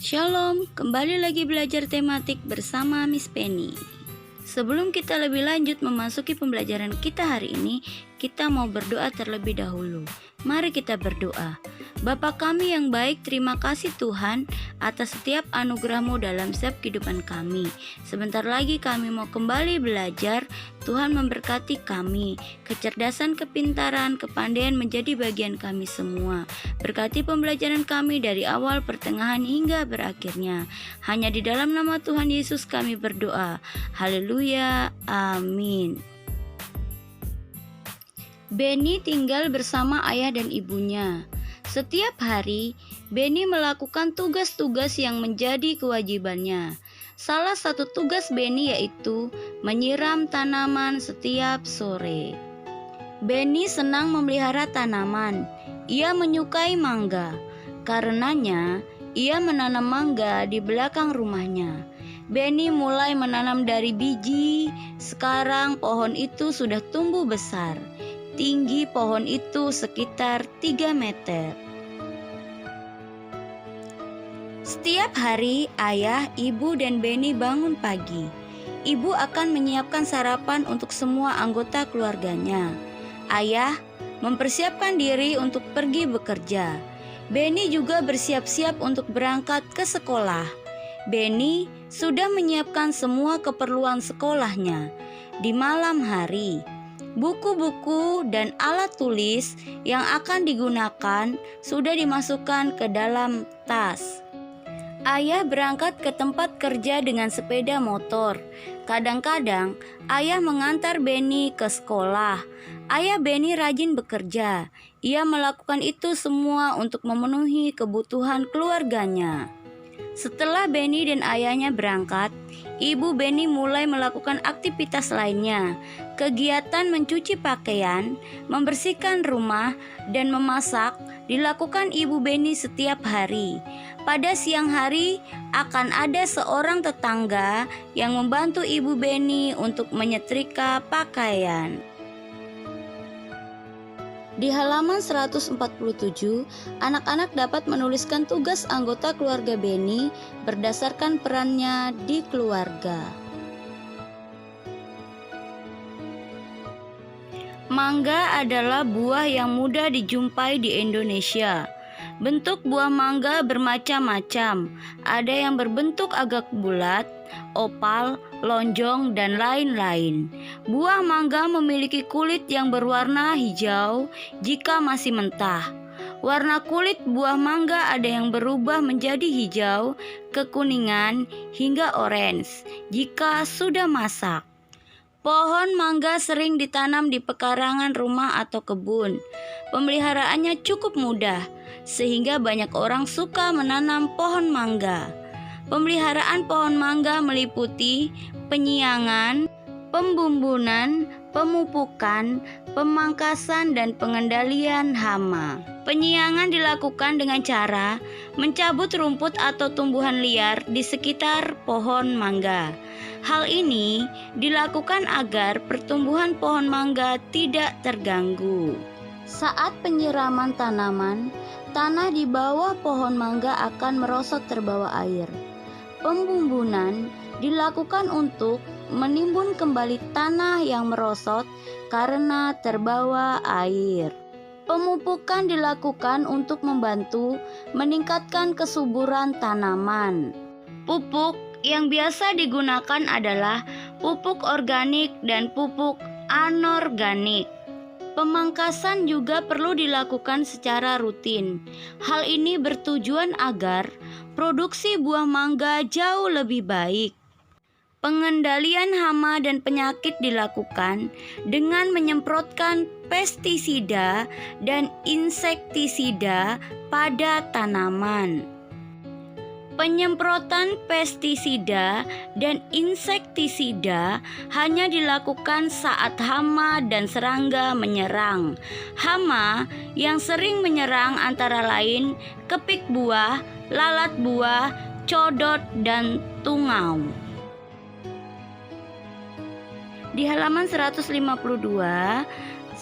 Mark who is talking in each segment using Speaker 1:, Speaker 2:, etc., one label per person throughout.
Speaker 1: Shalom, kembali lagi belajar tematik bersama Miss Penny. Sebelum kita lebih lanjut memasuki pembelajaran kita hari ini, kita mau berdoa terlebih dahulu. Mari kita berdoa. Bapa kami yang baik, terima kasih Tuhan atas setiap anugerah-Mu dalam setiap kehidupan kami. Sebentar lagi kami mau kembali belajar. Tuhan memberkati kami, kecerdasan, kepintaran, kepandaian menjadi bagian kami semua. Berkati pembelajaran kami dari awal, pertengahan, hingga berakhirnya. Hanya di dalam nama Tuhan Yesus kami berdoa. Haleluya, amin. Benny tinggal bersama ayah dan ibunya. Setiap hari, Benny melakukan tugas-tugas yang menjadi kewajibannya. Salah satu tugas Benny yaitu menyiram tanaman setiap sore. Benny senang memelihara tanaman. Ia menyukai mangga. Karenanya, ia menanam mangga di belakang rumahnya. Benny mulai menanam dari biji. Sekarang pohon itu sudah tumbuh besar. Tinggi pohon itu sekitar 3 meter. Setiap hari, ayah, ibu, dan Benny bangun pagi. Ibu akan menyiapkan sarapan untuk semua anggota keluarganya. Ayah mempersiapkan diri untuk pergi bekerja. Benny juga bersiap-siap untuk berangkat ke sekolah. Benny sudah menyiapkan semua keperluan sekolahnya. Di malam hari, buku-buku dan alat tulis yang akan digunakan sudah dimasukkan ke dalam tas. Ayah berangkat ke tempat kerja dengan sepeda motor. Kadang-kadang ayah mengantar Benny ke sekolah. Ayah Benny rajin bekerja. Ia melakukan itu semua untuk memenuhi kebutuhan keluarganya. Setelah Benny dan ayahnya berangkat, ibu Benny mulai melakukan aktivitas lainnya. Kegiatan mencuci pakaian, membersihkan rumah, dan memasak dilakukan ibu Benny setiap hari. Pada siang hari akan ada seorang tetangga yang membantu ibu Benny untuk menyetrika pakaian. Di halaman 147, anak-anak dapat menuliskan tugas anggota keluarga Benny berdasarkan perannya di keluarga. Mangga adalah buah yang mudah dijumpai di Indonesia. Bentuk buah mangga bermacam-macam. Ada yang berbentuk agak bulat, opal, lonjong, dan lain-lain. Buah mangga memiliki kulit yang berwarna hijau jika masih mentah. Warna kulit buah mangga ada yang berubah menjadi hijau, kekuningan, hingga orange jika sudah masak. Pohon mangga sering ditanam di pekarangan rumah atau kebun. Pemeliharaannya cukup mudah, sehingga banyak orang suka menanam pohon mangga. Pemeliharaan pohon mangga meliputi penyiangan, pembumbunan, pemupukan, pemangkasan, dan pengendalian hama. Penyiangan dilakukan dengan cara mencabut rumput atau tumbuhan liar di sekitar pohon mangga. Hal ini dilakukan agar pertumbuhan pohon mangga tidak terganggu. Saat penyiraman tanaman, tanah di bawah pohon mangga akan merosot terbawa air. Pembumbunan dilakukan untuk menimbun kembali tanah yang merosot karena terbawa air. Pemupukan dilakukan untuk membantu meningkatkan kesuburan tanaman. Pupuk yang biasa digunakan adalah pupuk organik dan pupuk anorganik. Pemangkasan juga perlu dilakukan secara rutin. Hal ini bertujuan agar produksi buah mangga jauh lebih baik. Pengendalian hama dan penyakit dilakukan dengan menyemprotkan pestisida dan insektisida pada tanaman. Penyemprotan pestisida dan insektisida hanya dilakukan saat hama dan serangga menyerang. Hama yang sering menyerang antara lain kepik buah, lalat buah, codot, dan tungau. Di halaman 152,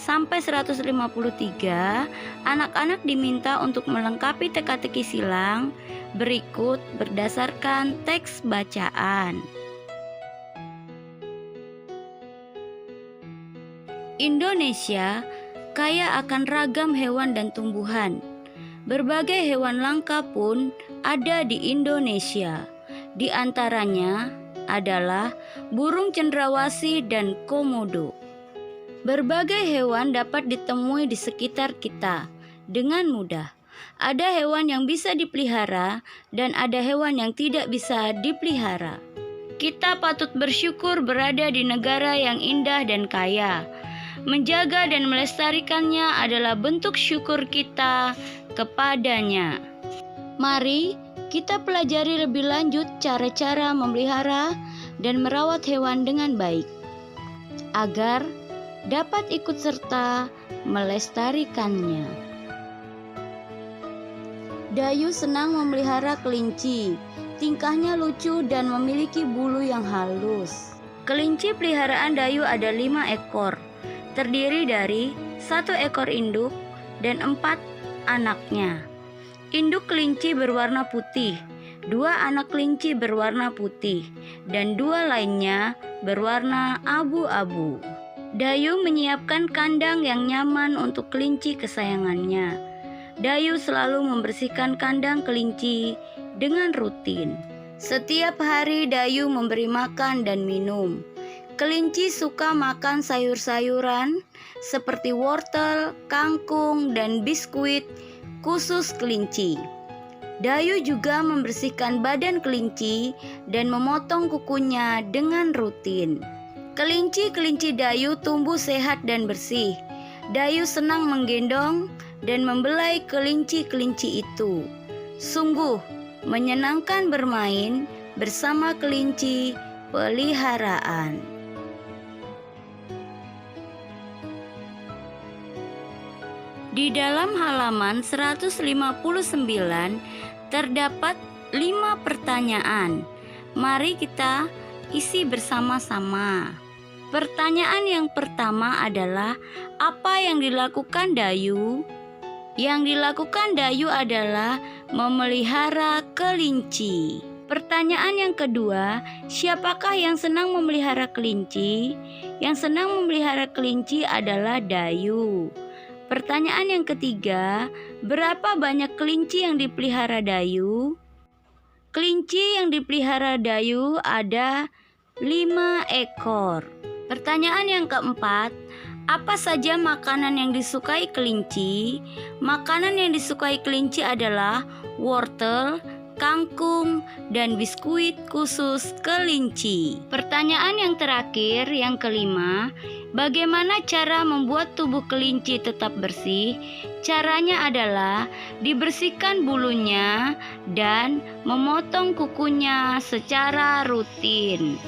Speaker 1: sampai 153, anak-anak diminta untuk melengkapi teka-teki silang berikut berdasarkan teks bacaan. Indonesia kaya akan ragam hewan dan tumbuhan. Berbagai hewan langka pun ada di Indonesia. Di antaranya adalah burung cendrawasih dan komodo. Berbagai hewan dapat ditemui di sekitar kita dengan mudah. Ada hewan yang bisa dipelihara dan ada hewan yang tidak bisa dipelihara. Kita patut bersyukur berada di negara yang indah dan kaya. Menjaga dan melestarikannya adalah bentuk syukur kita kepadanya. Mari kita pelajari lebih lanjut cara-cara memelihara dan merawat hewan dengan baik, agar dapat ikut serta melestarikannya. Dayu senang memelihara kelinci. Tingkahnya lucu dan memiliki bulu yang halus. Kelinci peliharaan Dayu ada 5 ekor, terdiri dari 1 ekor induk dan 4 anaknya. Induk kelinci berwarna putih, 2 anak kelinci berwarna putih, dan 2 lainnya berwarna abu-abu. Dayu menyiapkan kandang yang nyaman untuk kelinci kesayangannya. Dayu selalu membersihkan kandang kelinci dengan rutin. Setiap hari Dayu memberi makan dan minum. Kelinci suka makan sayur-sayuran seperti wortel, kangkung, dan biskuit khusus kelinci. Dayu juga membersihkan badan kelinci dan memotong kukunya dengan rutin. Kelinci-kelinci Dayu tumbuh sehat dan bersih. Dayu senang menggendong dan membelai kelinci-kelinci itu. Sungguh menyenangkan bermain bersama kelinci peliharaan. Di dalam halaman 159 terdapat 5 pertanyaan. Mari kita isi bersama-sama. Pertanyaan yang pertama adalah, apa yang dilakukan Dayu? Yang dilakukan Dayu adalah memelihara kelinci. Pertanyaan yang kedua, siapakah yang senang memelihara kelinci? Yang senang memelihara kelinci adalah Dayu. Pertanyaan yang ketiga, berapa banyak kelinci yang dipelihara Dayu? Kelinci yang dipelihara Dayu ada 5 ekor. Pertanyaan yang keempat, apa saja makanan yang disukai kelinci? Makanan yang disukai kelinci adalah wortel, kangkung, dan biskuit khusus kelinci. Pertanyaan yang terakhir, yang kelima, bagaimana cara membuat tubuh kelinci tetap bersih? Caranya adalah dibersihkan bulunya dan memotong kukunya secara rutin.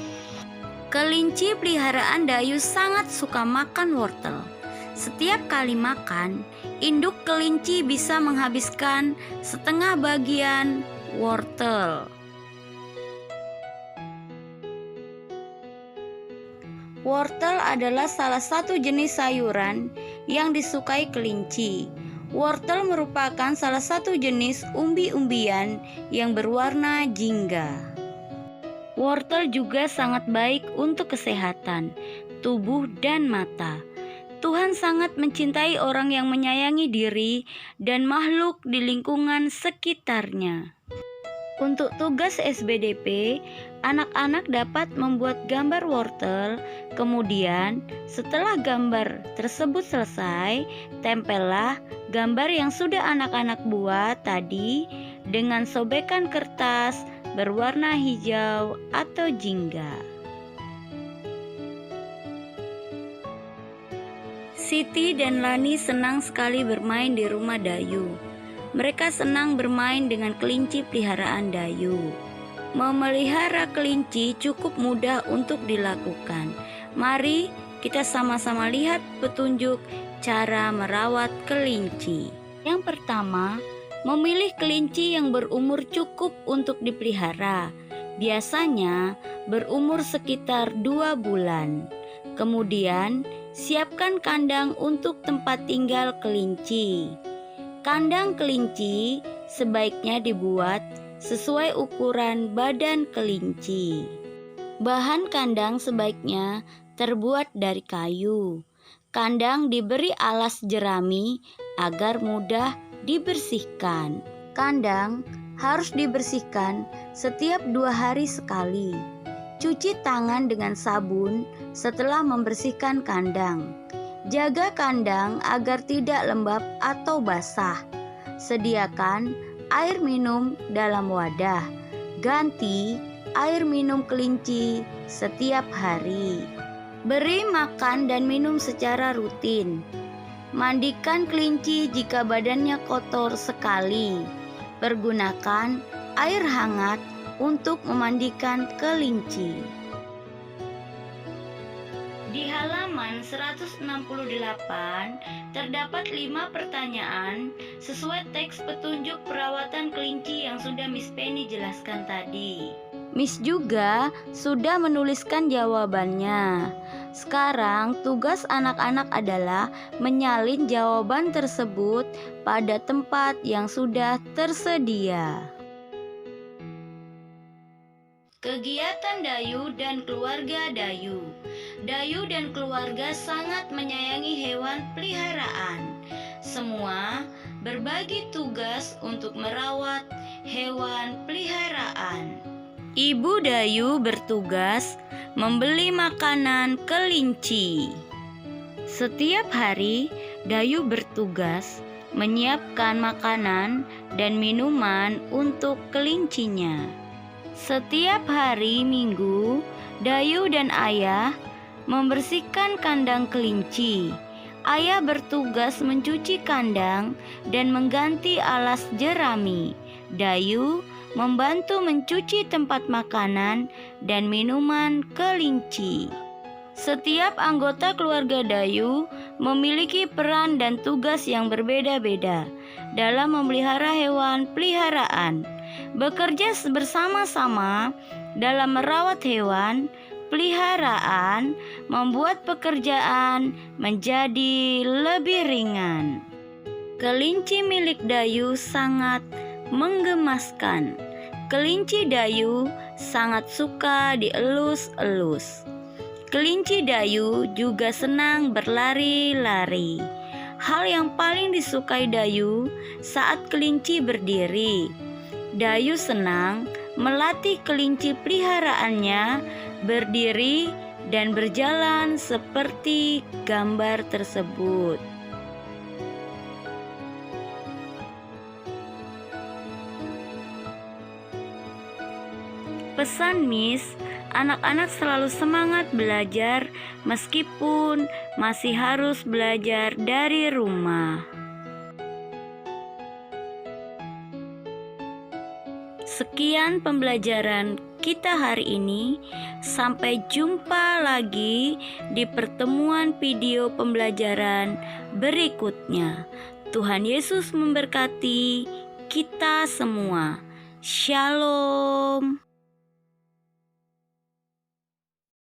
Speaker 1: Kelinci peliharaan Dayu sangat suka makan wortel. Setiap kali makan, induk kelinci bisa menghabiskan setengah bagian wortel. Wortel adalah salah satu jenis sayuran yang disukai kelinci. Wortel merupakan salah satu jenis umbi-umbian yang berwarna jingga. Wortel juga sangat baik untuk kesehatan tubuh dan mata. Tuhan sangat mencintai orang yang menyayangi diri dan makhluk di lingkungan sekitarnya. Untuk tugas SBDP, anak-anak dapat membuat gambar wortel. Kemudian, setelah gambar tersebut selesai, tempellah gambar yang sudah anak-anak buat tadi dengan sobekan kertas berwarna hijau atau jingga. Siti dan Lani senang sekali bermain di rumah Dayu. Mereka senang bermain dengan kelinci peliharaan Dayu. Memelihara kelinci cukup mudah untuk dilakukan. Mari kita sama-sama lihat petunjuk cara merawat kelinci. Yang pertama, memilih kelinci yang berumur cukup untuk dipelihara. Biasanya berumur sekitar 2 bulan. Kemudian Siapkan kandang untuk tempat tinggal kelinci. Kandang kelinci sebaiknya dibuat sesuai ukuran badan kelinci. Bahan kandang sebaiknya terbuat dari kayu. Kandang diberi alas jerami agar mudah dibersihkan. Kandang harus dibersihkan setiap 2 hari sekali. Cuci tangan dengan sabun setelah membersihkan kandang. Jaga kandang agar tidak lembab atau basah. Sediakan air minum dalam wadah. Ganti air minum kelinci setiap hari. Beri makan dan minum secara rutin. Mandikan kelinci jika badannya kotor sekali. Pergunakan air hangat untuk memandikan kelinci. Di halaman 168 terdapat 5 pertanyaan sesuai teks petunjuk perawatan kelinci yang sudah Miss Penny jelaskan tadi. Miss juga sudah menuliskan jawabannya. Sekarang tugas anak-anak adalah menyalin jawaban tersebut pada tempat yang sudah tersedia. Kegiatan Dayu dan keluarga Dayu. Dayu dan keluarga sangat menyayangi hewan peliharaan. Semua berbagi tugas untuk merawat hewan peliharaan. Ibu Dayu bertugas membeli makanan kelinci. Setiap hari, Dayu bertugas menyiapkan makanan dan minuman untuk kelincinya. Setiap hari Minggu, Dayu dan ayah membersihkan kandang kelinci. Ayah bertugas mencuci kandang dan mengganti alas jerami. Dayu membantu mencuci tempat makanan dan minuman kelinci. Setiap anggota keluarga Dayu memiliki peran dan tugas yang berbeda-beda dalam memelihara hewan peliharaan. Bekerja bersama-sama dalam merawat hewan peliharaan membuat pekerjaan menjadi lebih ringan. Kelinci milik Dayu sangat menggemaskan. Kelinci Dayu sangat suka dielus-elus. Kelinci Dayu juga senang berlari-lari. Hal yang paling disukai Dayu saat kelinci berdiri. Dayu senang melatih kelinci peliharaannya berdiri dan berjalan seperti gambar tersebut. Pesan Miss, anak-anak selalu semangat belajar meskipun masih harus belajar dari rumah. Sekian pembelajaran kita hari ini. Sampai jumpa lagi di pertemuan video pembelajaran berikutnya. Tuhan Yesus memberkati kita semua. Shalom.